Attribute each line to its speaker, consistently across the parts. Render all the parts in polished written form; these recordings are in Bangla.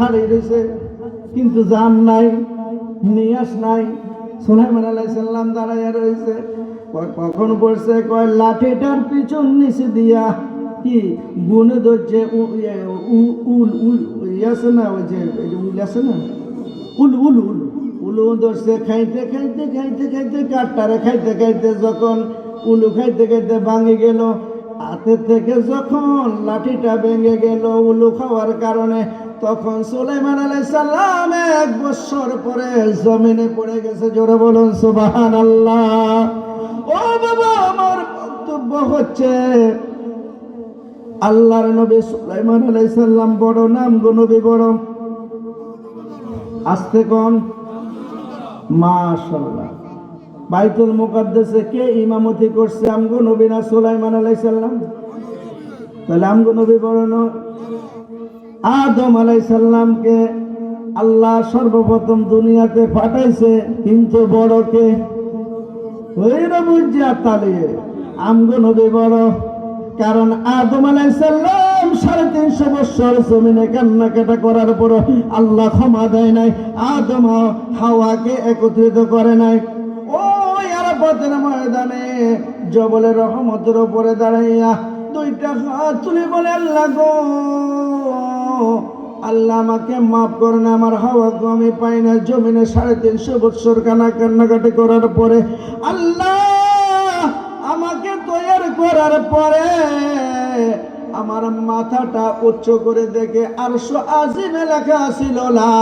Speaker 1: হারিয়ে রয়েছে, কিন্তু জান নাই, নিয়াস নাই। সুলাইমান আলাইহিস সালাম দাঁড়াইয়া রয়েছে। কখন পড়ছে? কয় লাঠিটার পিছন নিচে দিয়া কি গুনে ধরছে। উল উল আছে না, ওই যে উল আছে না, উল উল উল উলু ধরছে। খাইতে খাইতে খাইতে খাইতে কাঠটারে খাইতে খাইতে যখন উলু খাইতে খাইতে ভাঙে গেল হাতের থেকে, যখন লাঠিটা ভেঙে গেল উলু খাওয়ার কারণে, তখন সুলাইমান আলাইহিস সালাম 1 বছর পরে জমিনে পড়ে গেছে। জোরে বলুন সুবহানাল্লাহ। ও বাবা, আমার বক্তব্য হচ্ছে আল্লাহর নবী সুলাইমান আলাইহিস সালাম বড় নাম গো নবী, বড়। আস্তে কোন মাশাআল্লাহ। বাইতুল মুকাদ্দাসে কে ইমামতি করছে? আমগো নবী না সুলাইমান আলাইহিস সালাম? তাহলে আমগো নবী বড় না? আদম আলাইহিস সালামকে আল্লাহ সর্বপ্রথম দুনিয়াতে পাঠাইছে, কিন্তু বড় কে? ওই না বুঝা? তাহলে আমগো নবী বড়। কারণ আদম আলাইহিস সালাম 350 বছর জমিনে কান্নাকাটা করার পর আল্লাহ ক্ষমা দেয় নাই, আদম হাওয়াকে একত্রিত করে নাই। ওই আরাফাতের ময়দানে জবলে রহমতের উপরে দাঁড়াইয়া 2টা হাত তুলে বলে, আল্লাহ গো, আল্লাহ আমাকে মাফ করেন, আমার হাওয়াকে আমি পাই না। জমিনে 350 বছর কান্নাকাটি করার পরে আল্লাহ আমাকে তৈরি করার পরে আমার মাথাটা উচ্চ করে দেখে আরশ আজিমে লেখা ছিল লা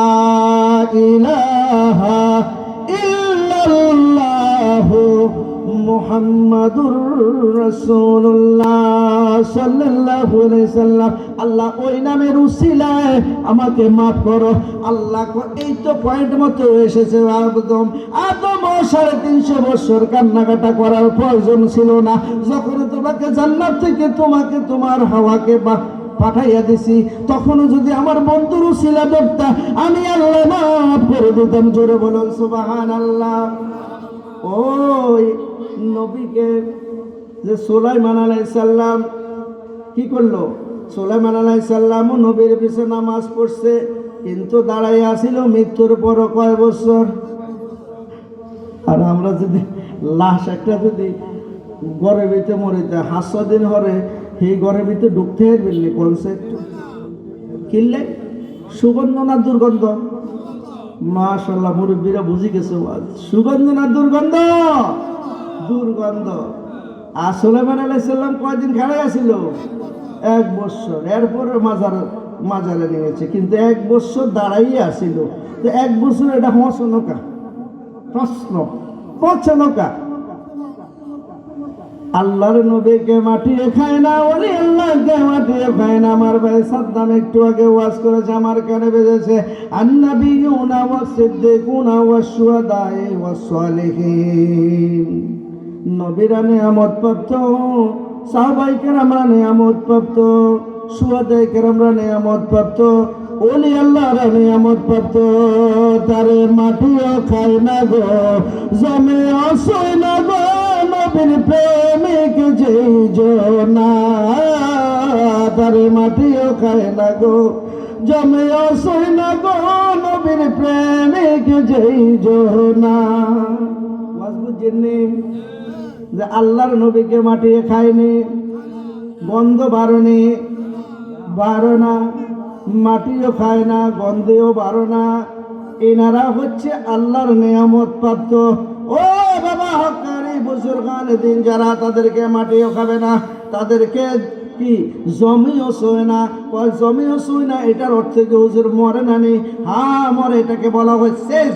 Speaker 1: ইলাহা ইল্লাল্লাহু মুহাম্মাদুর রাসূলুল্লাহ সাল্লাল্লাহু আলাইহি সাল্লাম। আল্লাহ ওই নামের উসিলায় আমাকে মাফ করো। আল্লাহ এই তো পয়েন্ট মতো এসেছে। আদম 350 বছর কান্নাকাটা করার প্রয়োজন ছিল না। যখন তোমাকে জান্নাত থেকে তোমাকে তোমার হাওয়াকে পাঠাইয়া দিছি, তখনও যদি আমার বন্ধুর উসিলা ধরতা, আমি আল্লাহ মাফ করে দিতাম। জোরে বলুন সুবহানাল্লাহ। ওই নবীকে যে সুলাইমান আলাইহিস সালাম কি করলো? সুলাইমান আলাইহিস সালামও নবীর পিছে নামাজ পড়ছে, কিন্তু দাঁড়াইয়া আছিল মৃত্যুর পর কয় বছর। আর আমরা যদি লাশ একটা যদি ঘরের ভিতরে মরিতে 500 দিন হরে, সেই ঘরের ভিতরে ঢুকতে পারলি কনসেপ্ট কিনলে সুগন্ধ না দুর্গন্ধ? মাশাআল্লাহ, মুরব্বীরা বুঝি গেছে। সুগন্ধ না দুর্গন্ধ? দুর্গন্ধ। আর সুলাইমান আলাইহিস সালাম কয়দিন খাড়াই আছিল? 1 বছর। এরপরে মাজারে নিয়েছে, কিন্তু 1 বছর দাঁড়াই আসিল। তো 1 বছর এটা হসনকা প্রশ্ন পছনকা। আল্লাহর নবীকে মাটিয়ে খায় না, ওলি আল্লাহকে মাটিয়ে খায় না। আমার ভাই সাদ্দাম একটু আগে ওয়াজ করেছে, আমার কানে বেজেছে, আন্নাবিয়ুনা ওয়াস সিদ্দিকুনা ওয়াস শুহাদায়ে ওয়াস সালিহিন। নবীরা নিয়ামত প্রাপ্ত, সাহাবায়ে কেরামরা নিয়ামত প্রাপ্ত, শুহাদায়ে কেরামরা নিয়ামত প্রাপ্ত, ওলি আল্লাহরা নিয়ামত প্রাপ্ত। তারে মাটিও খায় না গো, জমে আসয় না গো, নবীর প্রেমিক যেই জনা। তারে মাটিও খায় না গো, জমে আসয় না গো, নবীর প্রেমিক যেই জনা। বুঝেননি যে আল্লাহর নবীকে মাটিয়ে খায়নি, গন্ধ বারণি বারো না, মাটিও খায় না, গন্ধেও বারো না। এনারা হচ্ছে আল্লাহর নিয়ামত প্রাপ্ত। ও বাবা হকারি বুজুর্গান দিন যারা, তাদেরকে মাটিও খাবে না, তাদেরকে কি জমিও সয় না। জমিও সয় না এটার অর্থ কি হুজুর মরে না? নি হ্যাঁ মরে। এটাকে বলা হয় শেষ।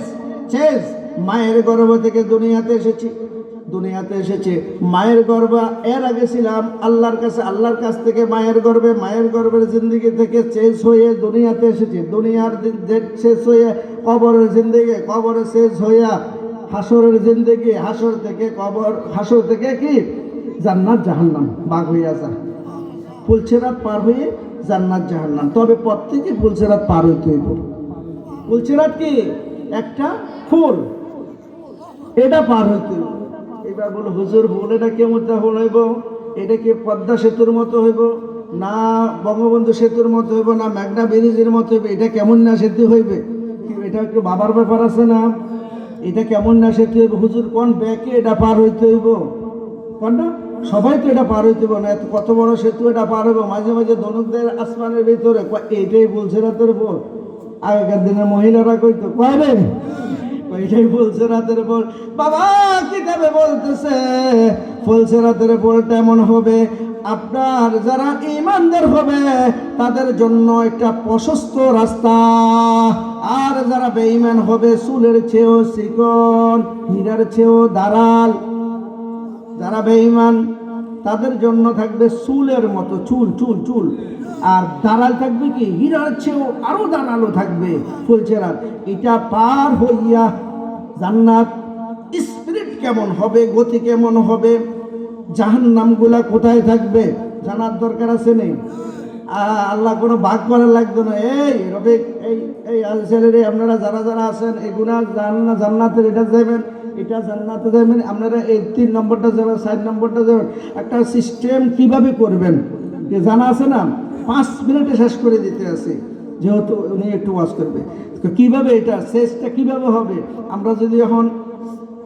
Speaker 1: শেষ মায়ের গর্ভ থেকে দুনিয়াতে এসেছি, দুনিয়াতে এসেছে মায়ের গর্ভ। এর আগে ছিলাম আল্লাহর কাছে, আল্লাহর কাছ থেকে মায়ের গর্ভে, মায়ের গর্ভের জিন্দগি থেকে শেষ হয়ে দুনিয়াতে এসেছি, দুনিয়ার শেষ হয়ে কবরের জিন্দগি, কবরে শেষ হইয়া হাসরের জিন্দগি, হাসর থেকে কবর, হাসর থেকে কি জান্নাত জাহান্নাম বাগ হইয়া যায়। পুলসিরাত পার হয়ে জান্নাত জাহান্নাম। তবে প্রত্যেকে পুলসিরাত পার হইতে হইব। পুলসিরাত কি একটা ফুল, এটা পার হইতে হইব। এবার বলো হুজুর ভুল, এটা কেমন হইব? এটা কি পদ্মা সেতুর মতো হইব? না বঙ্গবন্ধু সেতুর মতো হইব, না মেঘনা ব্রিজের মতো হইবে। এটা কেমন না সেতু হইবে? এটা একটু বাবার ব্যাপার আছে না? এটা কেমন না সেতু হইবে? হুজুর কোন ব্যাকে এটা পার হইতে হইব? কোন না? সবাই তো এটা পার হইতে হইব না। এত কত বড় সেতু এটা পার হইব? মাঝে মাঝে ধনুকদের আসমানের ভিতরে এইটাই বলছে রাতের পর। আগেকার দিনে মহিলারা কইতো কয় রে, এটাই বলছে রাতের পর। বাবা কিতাবে বলতেছে বলছে রাতের পরটা এমন হবে, আপনার যারা ইমানদার হবে তাদের জন্য একটা প্রশস্ত রাস্তা, আর যারা বেঈমান হবে চুলের চেয়েও চিকন, হীরার চেয়েও ধারাল। যারা বেঈমান তাদের জন্য থাকবে চুলের মতো চুল চুল চুল, আর দাঁড়াল থাকবে কি হীরার চেয়েও আরো দাঁড়ালো থাকবে ফুলচেরাত। এটা পার হইয়া জান্নাত স্পিরিট কেমন হবে, গতি কেমন হবে, জাহান্নামগুলা কোথায় থাকবে জানার দরকার আছে নেই? আল্লাহ কোনো ভাগ করার লাগতো না। এই রবে এই এই ছেলেরে আপনারা যারা যারা আছেন এই গুণা জান্নাতের এটা যাবেন, এটা জান্নাতে যাবেন, আপনারা এই 3 নম্বরটা যাবেন, 4 নম্বরটা যাবেন। একটা সিস্টেম কিভাবে করবেন জানা আছে না? 5 মিনিটে শেষ করে দিতে আছে, যেহেতু উনি একটু ওয়াজ করবে। কিভাবে এটা শেষটা কিভাবে হবে আমরা যদি এখন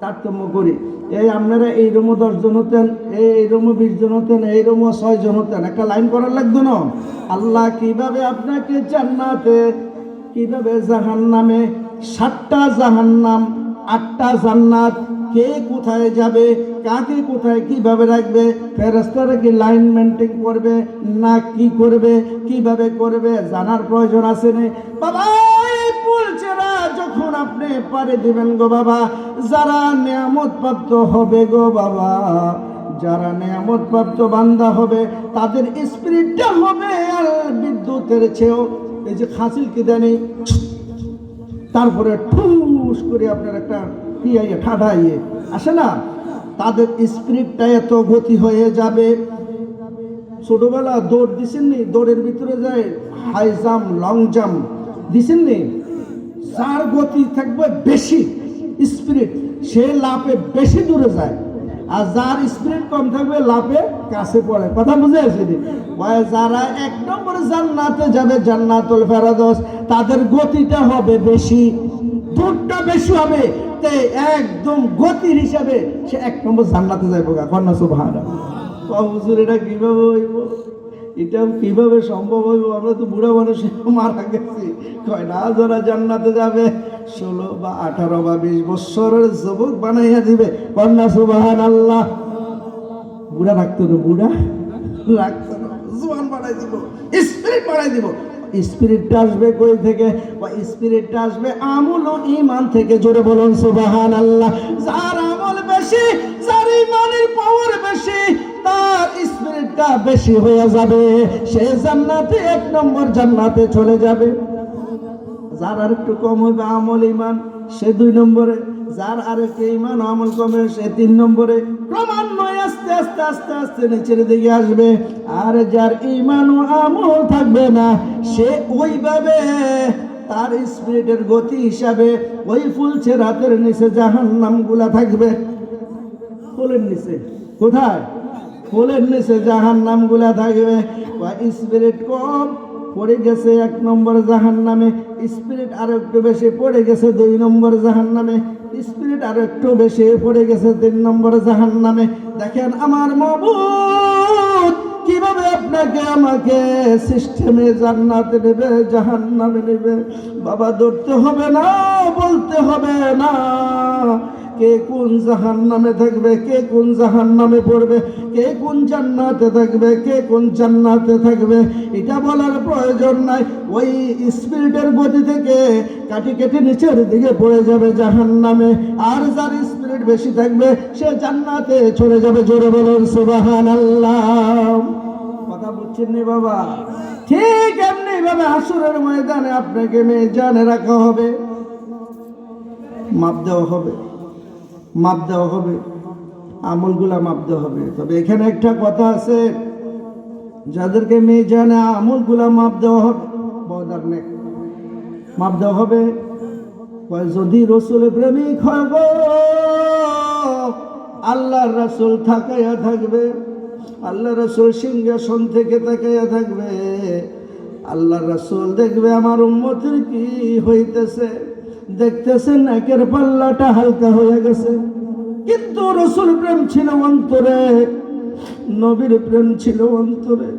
Speaker 1: তারতম্য করি। এই আপনারা এই রুমও 10 জন হতেন, এই রুমও 20 জন হতেন, এই রুমও 6 জন হতেন, একটা লাইন করার লাগতো না? আল্লাহ কিভাবে আপনাকে জান্নাতে, কিভাবে জাহান্নামে, 7টা জাহান্নাম 8টা জান্নাত, কে কোথায় যাবে, কাকে কোথায় কিভাবে রাখবে, ফেরেশতারা কি লাইন মেনটেন করবে না কি করবে, কিভাবে করবে জানার প্রয়োজন আছে না বাবা? বলছেরা যখন আপনি পারে দিবেন গো বাবা, যারা নিয়ামত প্রাপ্ত হবে গো বাবা, যারা নিয়ামত প্রাপ্ত বান্দা হবে তাদের স্পিরিটটা হবে আর বিদ্যুতের চেয়েও, এই যে খাসিল কি দেনি তারপরে ঠুস করে আপনার একটা ইয়ে ঠাডা ইয়ে আসে না, তাদের স্পিরিটটা এত গতি হয়ে যাবে। ছোটবেলা দৌড় দিছেননি, দৌড়ের ভিতরে যায় হাই জাম্প লং জাম্প দিছেননি, যার গতি থাকবে বেশি স্পিরিট সে লাফে বেশি দূরে যায়, আর যার স্পিরিট কম থাকবে লাফে কাছে পড়ে। কথা বুঝে আসেনি? যারা 1 নম্বরে জান্নাতে যাবে, জান্নাতুল ফেরদৌস, তাদের গতিটা হবে বেশি, দূরটা বেশি হবে, তাই একদম গতির হিসাবে সে 1 নম্বর জান্নাতে যাইব। কন্যা সুবহানাল্লাহ। হুজুর এটা কিভাবে হইব, এটা কিভাবে সম্ভব হইব? আমরা তো বুড়া মানুষ মারা গেছি। কয় না যারা জান্নাতে যাবে 16 বা 18 বা 20 বছরের যুবক বানাইয়া দিবে। কন্যা সুবহানাল্লাহ। বুড়া রাখতো না, বুড়া রাখতো না, জোয়ান বানাই দিব, স্পিরিট বানাই দিব। স্পিরিটটা আসবে কই থেকে? স্পিরিটটা আসবে আমল ও ঈমান থেকে। জোরে বলুন সুবহানাল্লাহ। যার আমল বেশি, যার ঈমানের পাওয়ার বেশি, তার স্পিরিটটা বেশি হয়ে যাবে, সে জান্নাতে 1 নম্বর জান্নাতে চলে যাবে। যার আর একটু কম হবে আমল ঈমান, সে 2 নম্বরে। যার আর একটু ঈমান আমল কমে সে 3 নম্বরে। ক্রমান্বয়ে আস্তে আস্তে আস্তে আস্তে নিচের দিকে আসবে। আর যার ঈমান ও আমল থাকবে না, সে ওইভাবে তার স্পিরিটের গতি হিসাবে ওই ফুলছে রাতের নিচে জাহান্নামগুলা থাকবে। ফুলের নিচে কোথায়? ফুলের নিচে জাহান্নামগুলা থাকবে। স্পিরিট কম পড়ে গেছে 1 নম্বর জাহান্নামে, স্পিরিট আর একটু বেশি পড়ে গেছে 2 নম্বর জাহান্নামে, স্পিরিট আর একটু বেশি পড়ে গেছে 3 নম্বর জাহান্নামে। দেখেন আমার মাবুদ কিভাবে আপনাকে আমাকে সিস্টেমে জান্নাতে নেবে জাহান্নামে নেবে। বাবা ধরতে হবে না, বলতে হবে না কে কোন জাহান্নামে থাকবে, কে কোন জাহান্নামে পড়বে, কে কোন জান্নাতে থাকবে, কে কোন জান্নাতে থাকবে, এটা বলার প্রয়োজন নাই। ওই স্পিরিটের গতি থেকে কাটি কেটে নিচের দিকে পড়ে যাবে জাহান্নামে, আর যার স্পিরিট বেশি থাকবে সে জান্নাতে চলে যাবে। জোরে বলুন সুবহানাল্লাহ। কথা বুঝছেন নি বাবা? ঠিক এমনি ভাবে হাসরের ময়দানে আপনাকে মিজানে রাখা হবে, মাপ দেওয়া হবে, মাপ দেওয়া হবে, আমলগুলা মাপ দেওয়া হবে। তবে এখানে একটা কথা আছে, যাদেরকে মিজানে আমলগুলা মাপ দেওয়া হবে, বদার নেক মাপ দেওয়া হবে, যদি রসুল প্রেমিক হয় গো, আল্লাহর রাসূল থাকাইয়া থাকবে, আল্লাহ রাসূল সিংহাসন থেকে তাকাইয়া থাকবে, আল্লাহ রাসূল দেখবে আমার উম্মতের কি হইতেছে। দেখতেছেন নাকের পাল্লাটা হালকা হয়ে গেছে, কিন্তু রাসূল প্রেম ছিল অন্তরে, নবীর প্রেম ছিল অন্তরে।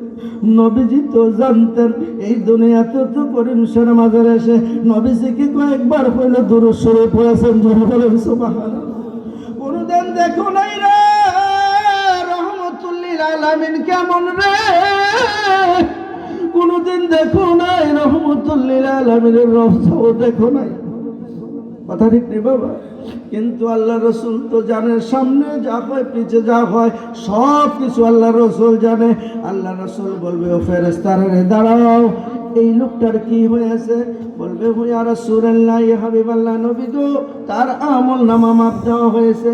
Speaker 1: নবীজি তো জানতেন এই দুনিয়াতে তো করিম সের মাঝে এসে নবীজিকে কয়েকবার হইল দুরূদ শরীফ পড়েছেন, জোরে বলেন সুবহানাল্লাহ। কোনদিন দেখো নাই রে রহমতুল লিল আলামিন কেমন রে, কোনদিন দেখো নাই রহমতুল লিল আলামিনের রওজাও দেখো নাই, কথা ঠিক নেই বাবা। কিন্তু আল্লাহ রসুল তো জানে সামনে যা হয় পিছে যা হয় সব কিছু আল্লাহ রসুল জানে। আল্লাহ রসুল বলবে ও ফেরেশতারা রে দাঁড়াও, এই লোকটার কি হয়েছে? বলবে ইয়া রাসূলুল্লাহ ইয়া হাবিবাল্লাহ, নবী গো তার আমল নামা মাপ দেওয়া হয়েছে।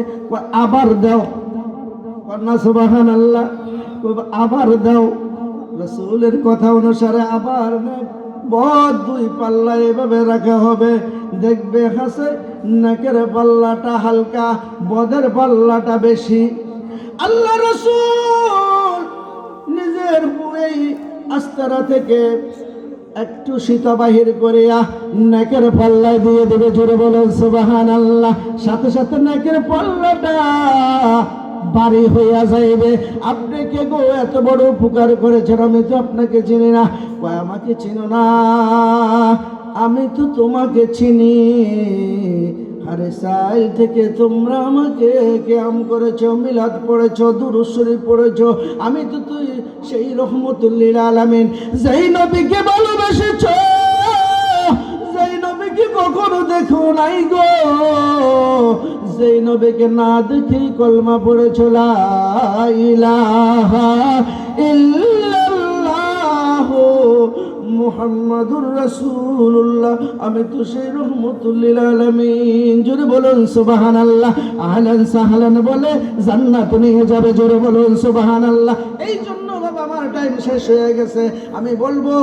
Speaker 1: আবার দাও, কন্যা সুবহানাল্লাহ, আবার দাও। রসুলের কথা অনুসারে আবার বদ দুই পাল্লা এভাবে রাখা হবে, দেখবে হাসে নাকের পাল্লাটা হালকা, বদের পাল্লাটা বেশি। আল্লাহ রাসূল নিজের এই আস্তারা থেকে একটু শীত বাহির করিয়া নাকের পাল্লায় দিয়ে দেবে, জোরে বলেন সুবহানাল্লাহ। সাথে সাথে নাকের পাল্লাটা বাড়ি হইয়া যাইবে। আপনি কে গো, এত বড় উপকার করেছেন, আমি তো আপনাকে চিনি না। কয় আমাকে চিনো না, আমি তো তোমাকে চিনি। আরে সাইল থেকে তোমরা আমাকে কিয়াম করেছো, মিলাদ পড়েছো, দুরূদ শরীফ পড়েছো। আমি তো তুই সেই রহমতুল লিল আলামিন, যেই নবীকে ভালোবেসেছো, যেই নবীকে কখনো দেখো নাই গো, যেই নবীকে না দেখি কলমা পড়েছো লা ইলাহা ইল্লাল্লাহ মুহাম্মাদুর রাসূলুল্লাহ, আমি তো সেই রহমতুল লিল আলামিন। জোরে বলুন সুবহানাল্লাহ। আহলান সাহলান বলে জান্নাত নিয়ে যাবে, জোরে বলুন সুবহানাল্লাহ। এই জন্য বাবা আমার টাইম শেষ হয়ে গেছে, আমি বলবো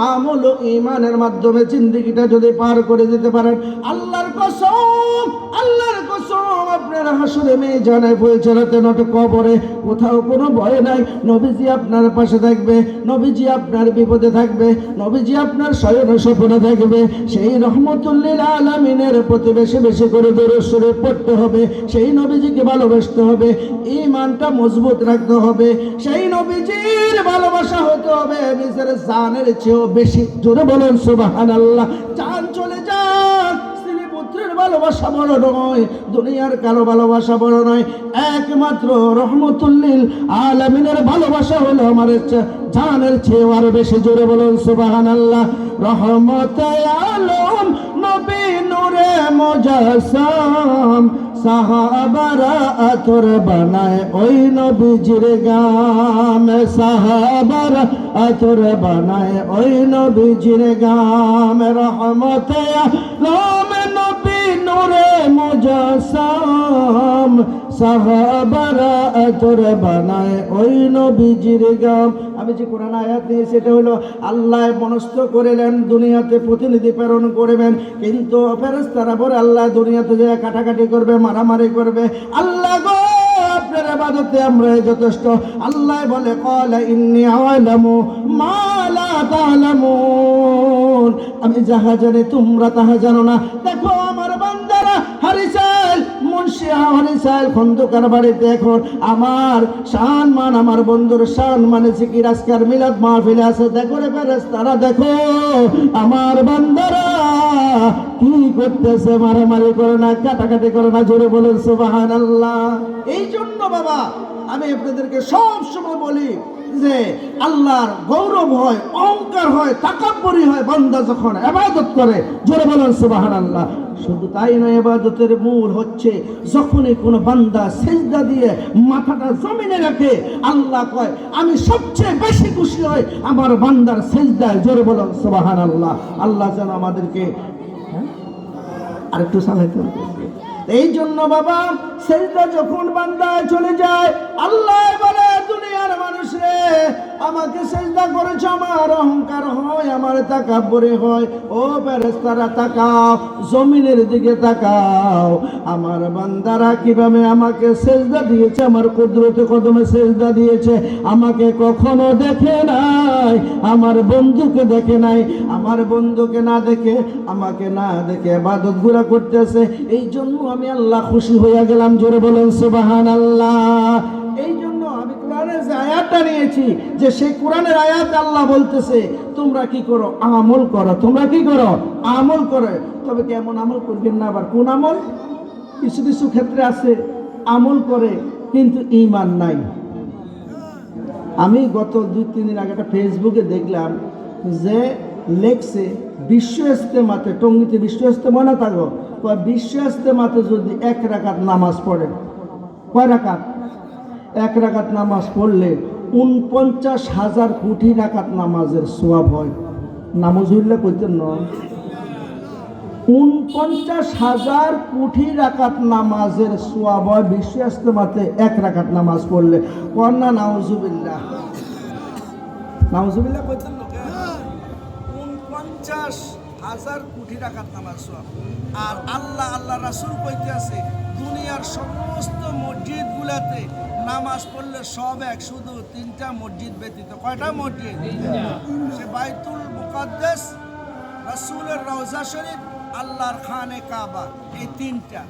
Speaker 1: আমল ও ঈমানের মাধ্যমে জিন্দেগিটা যদি পার করে দিতে পারেন, আল্লাহর কসম, আল্লাহর কসম, আপনারা হাসরে মিজানে পৌঁছাতে নট কবরে কোথাও কোনো ভয় নাই। নবীজি আপনার পাশে থাকবে, নবীজি আপনার বিপদে থাকবে, নবীজি আপনার শয়ন স্বপ্নে থাকবে। সেই রহমতুল লিল আলামিনের প্রতি বেশি বেশি করে দরুদ শরীফ পড়তে হবে, সেই নবীজিকে ভালোবাসতে হবে, ঈমানটা মজবুত রাখতে হবে, সেই নবীজির ভালোবাসা হতে হবে নিজের জানের চেয়েও বেশি। জোরে বলেন সুবহানাল্লাহ। জান চলে যাক, স্ত্রী পুত্রের ভালোবাসা বড় নয়, দুনিয়ার কারো ভালোবাসা বড় নয়, একমাত্র রহমতুল লিল আলামিনের ভালোবাসা হলো আমার জানের চেয়েও আরো বেশি। জোরে বলুন সুবহানাল্লাহ। রহমতে আলম নবী নূরে মুজাসসাম, সাহাবারা আতর বানায় ওই নবীজির গাম, সাহাবারা আতর বানায় ওই নবীজির গাম। রহমতে আলম নবী নূরে মুজাসসাম, সাহাবারা আতর বানায় ওই নবীজির গাম। আমি যে কোরআন আয়াত দিয়েছি এটা হলো আল্লাহ মনস্থ করিলেন দুনিয়াতে প্রতিনিধি প্রেরণ করবেন, কিন্তু ফেরেশতারা বলে আল্লাহ দুনিয়াতে যে কাটাকাটি করবে, মারামারি করবে। আল্লাহ গো আপনার ইবাদতে আমরা যথেষ্ট। আল্লাহ বলে ক্বালা ইন্নী আ'লামু মা লা তা'লামুন, আমি যাহা জানি তোমরা তাহা জানো না। দেখো আমার বান্দারা হারিসাল মুন্সিয়া হারিসাল খন্দকার বাড়িতে এখন আমার শান মান, আমার বন্ধুর শান মানে জিকির আজকার মিলাদ মাহফিলে আছে। দেখো রে ফেরেশতারা, দেখো আমার বান্দারা কি করতেছে, মারামারি করে না, কাটাকাটি করে না। জোরে বলেন সুবহানাল্লাহ। এই জন্য বাবা আমি আপনাদেরকে সব সময় বলি যে আল্লাহর গৌরব হয়, অহংকার হয়, তাকাব্বুরি হয় বান্দা যখন ইবাদত করে। জোরে বলেন সুবহানাল্লাহ। শুধু তাই নয়, ইবাদতের মূল হচ্ছে যখনই কোনো বান্দা সিজদা দিয়ে মাথাটা জমিনে রাখে, আল্লাহ কয় আমি সবচেয়ে বেশি খুশি হই আমার বান্দার সিজদায়। জোরে বলেন সুবহানাল্লাহ। আল্লাহ যেন আমাদেরকে আরেকটু সালাইতে হবে। এই জন্য বাবা সিজদা যখন বান্দা চলে যায়, আল্লাহ বলে দুনিয়ার মানুষ রে, আমাকে সেজদা করেছ, আমার অহংকার হয়, আমার তাকাব্বুরি হয়। ও ফেরেশতারা তাকাও, জমিনের দিকে তাকাও, আমার বান্দারা কিভাবে আমাকে সেজদা দিয়েছে, আমার কুদরতে কদমে সেজদা দিয়েছে। আমাকে কখনো দেখে নাই, আমার বন্ধুকে দেখে নাই। আমার বন্ধুকে না দেখে, আমাকে না দেখে ইবাদত গুলা করতেছে। এই জন্য আমি আল্লাহ খুশি হয়ে গেলাম। জোরে বলেন সুবহানাল্লাহ। এই জন্য আমি কোরআনের যে আয়াতটা নিয়েছি, যে সেই কোরআনের আয়াত আল্লাহ বলতেছে তোমরা কি করো, আমল করো। তোমরা কি করো, আমল করো। তবে কেমন আমল করবেন না, আবার কোন আমল? কিছু কিছু ক্ষেত্রে আছে আমল করে কিন্তু ঈমান নাই। আমি গত 2-3 দিন আগে একটা ফেসবুকে দেখলাম যে লেখছে বিশ্ব ইজতেমাতে, টঙ্গীতে বিশ্ব ইজতেমা না থাকো, বিশ্ব ইজতেমাতে যদি 1 রাকাত নামাজ পড়ে, কয় রাকাত? 1 রাকাত নামাজ পড়লে 49,000 কোটি রাকাত নামাজের সওয়াব হয়। নামাজুল্লাহ কইতেন না? 49,000 কোটি রাকাত নামাজের সওয়াব হয় বিশ্ব ইজতেমাতে 1 রাকাত নামাজ পড়লে। কন্যা নাউজুবিল্লাহ, নাউজুবিল্লাহ কইতেন না? 49,000 কোটি রাকাত নামাজ সওয়াব। আর আল্লাহ রাসূল কইতে আছে দুনিয়ার সমস্ত মসজিদগুলোতে নামাজ পড়লে সব এক, শুধু 3টা মসজিদ ব্যতীত। কয়টা মসজিদ? সে বাইতুল মুকাদ্দাস, রাসূলের রওজা শরীফ, আল্লাহর খানে কাবা, এই 3টা।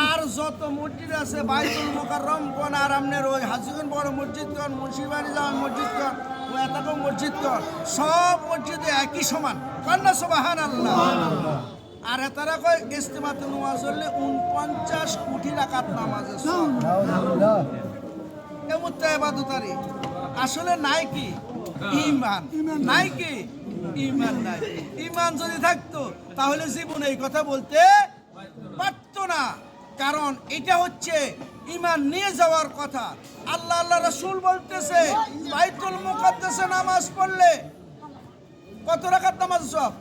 Speaker 1: আর যত মসজিদ আছে বাইতুল মুকাররম কোন, আর আমনের ওই হাজীগঞ্জ বড় মসজিদ কোন, মুন্সিবাড়ি জামা মসজিদ কোন, ও এতটা মসজিদ কোন, সব মসজিদে একই সমান। কান্না সুবহানাল্লাহ। আর এতারা কয় ইজতেমাতে নামাজ পড়লে 49 কোটি রাকাত নামাজের সওয়াব। এমন ইবাদতারি আসলে নাই কি? ঈমান নাই কি? ঈমান নাই। ঈমান যদি থাকতো তাহলে জীবনে এই কথা বলতে পারতো না। কারণ এটা হচ্ছে ঈমান নিয়ে যাওয়ার কথা। আল্লাহ রাসূল বলতেছে বাইতুল মুকাদ্দাসে নামাজ পড়লে কত রাকাত নামাজ সওয়াব?